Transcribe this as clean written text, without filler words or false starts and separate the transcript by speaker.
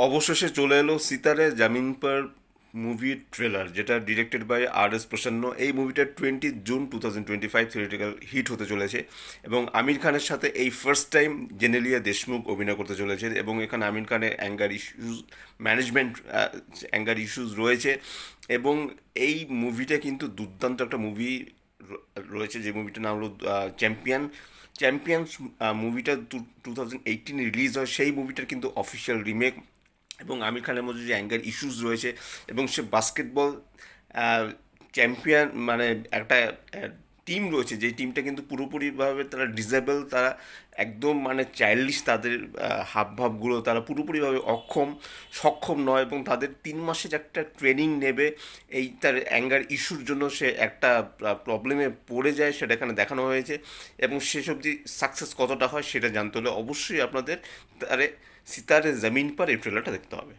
Speaker 1: অবশেষে চলে এলো সিতারে জামিন পার মুভির ট্রেলার, যেটা ডিরেক্টেড বাই আর এস প্রসন্ন। এই মুভিটা 20 জুন 2025 থিয়েটিক্যাল হিট হতে চলেছে এবং আমির খানের সাথে এই ফার্স্ট টাইম জেনেলিয়া দেশমুখ অভিনয় করতে চলেছে এবং এখানে আমির খানের anger issues, management anger issues রয়েছে। এবং এই মুভিটা কিন্তু দুর্দান্ত একটা মুভি রয়েছে, যে মুভিটার নাম হলো চ্যাম্পিয়ন। চ্যাম্পিয়ন্স মুভিটা 2018 রিলিজ হয়, সেই মুভিটার কিন্তু অফিসিয়াল রিমেক। এবং আমির খানের মধ্যে যে অ্যাঙ্গার ইস্যুস রয়েছে এবং সে বাস্কেটবল চ্যাম্পিয়ন, মানে একটা টিম রয়েছে, যে টিমটা কিন্তু পুরোপুরিভাবে তারা ডিসেবল, তারা একদম মানে চাইল্ডিশ, তাদের হাবভাবগুলো, তারা পুরোপুরিভাবে সক্ষম নয় এবং তাদের 3 মাসের একটা ট্রেনিং নেবে। এই তার অ্যাঙ্গার ইস্যুর জন্য সে একটা প্রবলেমে পড়ে যায়, সেটা এখানে দেখানো হয়েছে। এবং সেসব যে সাকসেস কতটা হয় সেটা জানতে হলে অবশ্যই আপনাদের তারে সিতারে জমিন পার এই ট্রেলারটা দেখতে হবে।